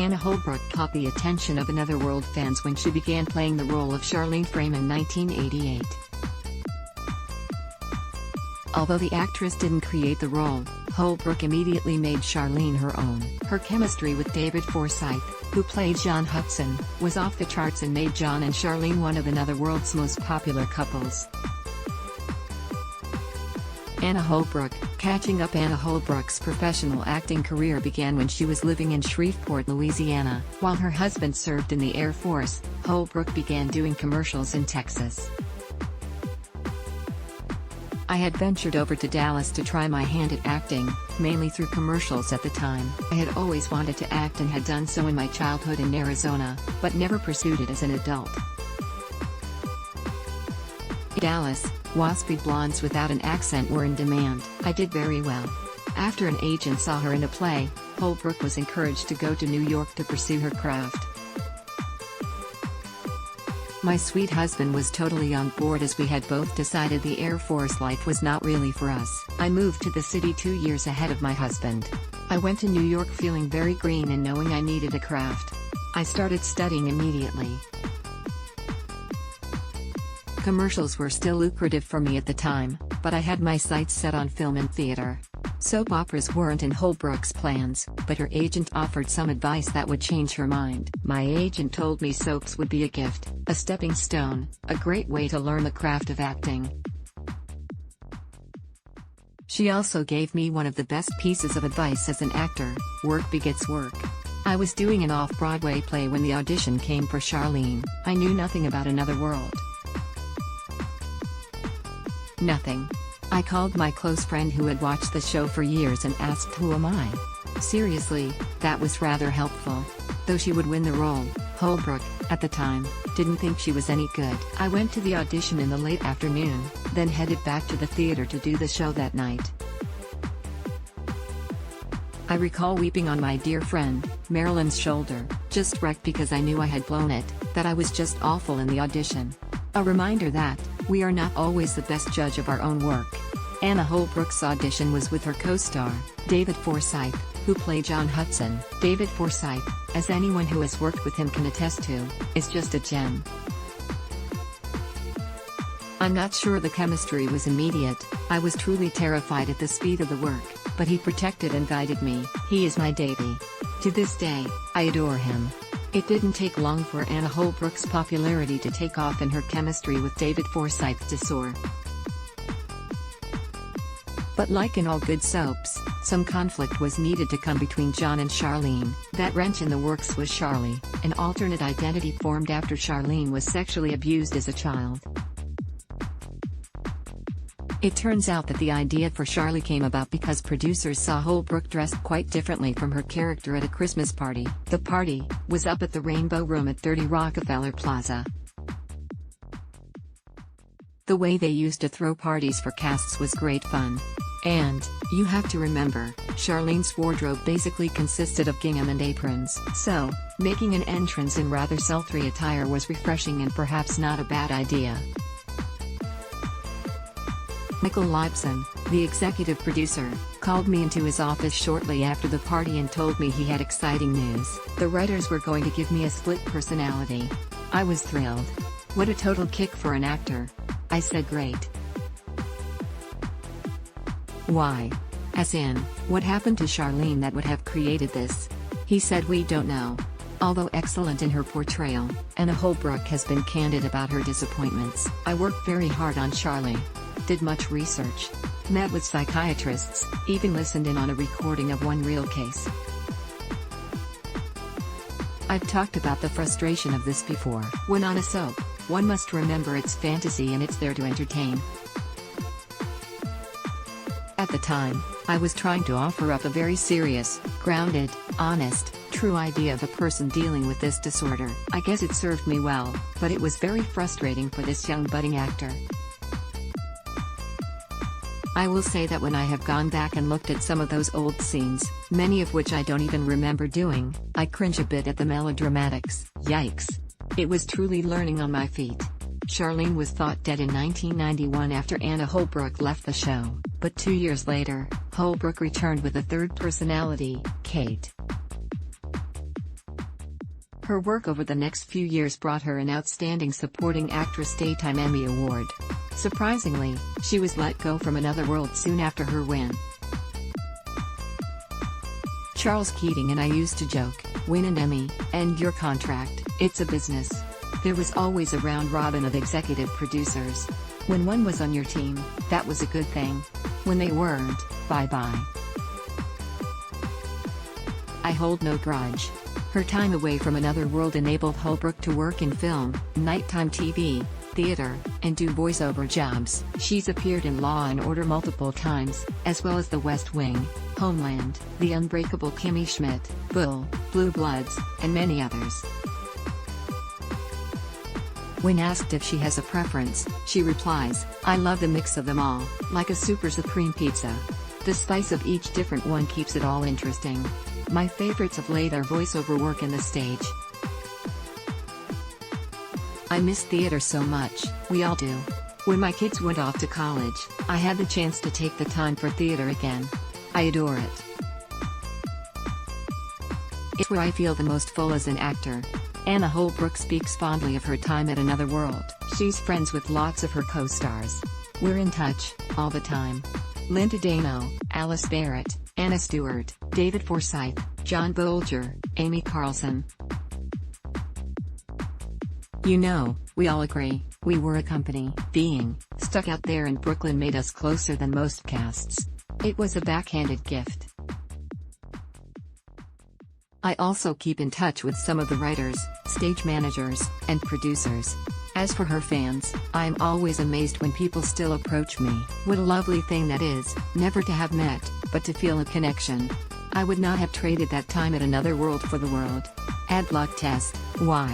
Anna Holbrook caught the attention of Anotherworld fans when she began playing the role of Charlene Frame in 1988. Although the actress didn't create the role, Holbrook immediately made Charlene her own. Her chemistry with David Forsythe, who played John Hudson, was off the charts and made John and Charlene one of Anotherworld's most popular couples. Anna Holbrook. Catching up. Anna Holbrook's professional acting career began when she was living in Shreveport, Louisiana. While her husband served in the Air Force, Holbrook began doing commercials in Texas. I had ventured over to Dallas to try my hand at acting, mainly through commercials at the time. I had always wanted to act and had done so in my childhood in Arizona, but never pursued it as an adult. In Dallas, waspy blondes without an accent were in demand. I did very well. After an agent saw her in a play, Holbrook was encouraged to go to New York to pursue her craft. My sweet husband was totally on board as we had both decided the Air Force life was not really for us. I moved to the city 2 years ahead of my husband. I went to New York feeling very green and knowing I needed a craft. I started studying immediately. Commercials were still lucrative for me at the time, but I had my sights set on film and theater. Soap operas weren't in Holbrook's plans, but her agent offered some advice that would change her mind. My agent told me soaps would be a gift, a stepping stone, a great way to learn the craft of acting. She also gave me one of the best pieces of advice as an actor: work begets work. I was doing an off-Broadway play when the audition came for Charlene. I knew nothing about Anotherworld. Nothing. I called my close friend who had watched the show for years and asked, "Who am I?" Seriously, that was rather helpful. Though she would win the role, Holbrook, at the time, didn't think she was any good. I went to the audition in the late afternoon, then headed back to the theater to do the show that night. I recall weeping on my dear friend, Marilyn's shoulder, just wrecked because I knew I had blown it, that I was just awful in the audition. A reminder that we are not always the best judge of our own work. Anna Holbrook's audition was with her co-star, David Forsythe, who played John Hudson. David Forsythe, as anyone who has worked with him can attest to, is just a gem. I'm not sure the chemistry was immediate. I was truly terrified at the speed of the work, but he protected and guided me. He is my Davy. To this day, I adore him. It didn't take long for Anna Holbrook's popularity to take off and her chemistry with David Forsythe to soar. But like in all good soaps, some conflict was needed to come between John and Charlene. That wrench in the works was Charlie, an alternate identity formed after Charlene was sexually abused as a child. It turns out that the idea for Charlie came about because producers saw Holbrook dressed quite differently from her character at a Christmas party. The party was up at the Rainbow Room at 30 Rockefeller Plaza. The way they used to throw parties for casts was great fun. And, you have to remember, Charlene's wardrobe basically consisted of gingham and aprons. So, making an entrance in rather sultry attire was refreshing and perhaps not a bad idea. Michael Leibson, the executive producer, called me into his office shortly after the party and told me he had exciting news. The writers were going to give me a split personality. I was thrilled. What a total kick for an actor. I said great. Why? As in, what happened to Charlene that would have created this? He said we don't know. Although excellent in her portrayal, Anna Holbrook has been candid about her disappointments. I worked very hard on Charlie. Did much research. Met with psychiatrists, even listened in on a recording of one real case. I've talked about the frustration of this before. When on a soap, one must remember it's fantasy and it's there to entertain. At the time, I was trying to offer up a very serious, grounded, honest, true idea of a person dealing with this disorder. I guess it served me well, but it was very frustrating for this young budding actor. I will say that when I have gone back and looked at some of those old scenes, many of which I don't even remember doing, I cringe a bit at the melodramatics. Yikes. It was truly learning on my feet. Charlene was thought dead in 1991 after Anna Holbrook left the show, but 2 years later, Holbrook returned with a third personality, Kate. Her work over the next few years brought her an Outstanding Supporting Actress Daytime Emmy Award. Surprisingly, she was let go from Another World soon after her win. Charles Keating and I used to joke, win an Emmy, end your contract, it's a business. There was always a round robin of executive producers. When one was on your team, that was a good thing. When they weren't, bye-bye. I hold no grudge. Her time away from Another World enabled Holbrook to work in film, nighttime TV, theater, and do voiceover jobs. She's appeared in Law and Order multiple times, as well as The West Wing, Homeland, The Unbreakable Kimmy Schmidt, Bull, Blue Bloods, and many others. When asked if she has a preference, she replies, I love the mix of them all, like a super supreme pizza. The spice of each different one keeps it all interesting. My favorites of late are voiceover work and the stage. I miss theater so much, we all do. When my kids went off to college, I had the chance to take the time for theater again. I adore it. It's where I feel the most full as an actor. Anna Holbrook speaks fondly of her time at Another World. She's friends with lots of her co-stars. We're in touch, all the time. Linda Dano, Alice Barrett, Anna Stewart, David Forsythe, John Bolger, Amy Carlson. You know, we all agree, we were a company. Being stuck out there in Brooklyn made us closer than most casts. It was a backhanded gift. I also keep in touch with some of the writers, stage managers, and producers. As for her fans, I'm always amazed when people still approach me. What a lovely thing that is, never to have met, but to feel a connection. I would not have traded that time at Another World for the world. Ad block test, why?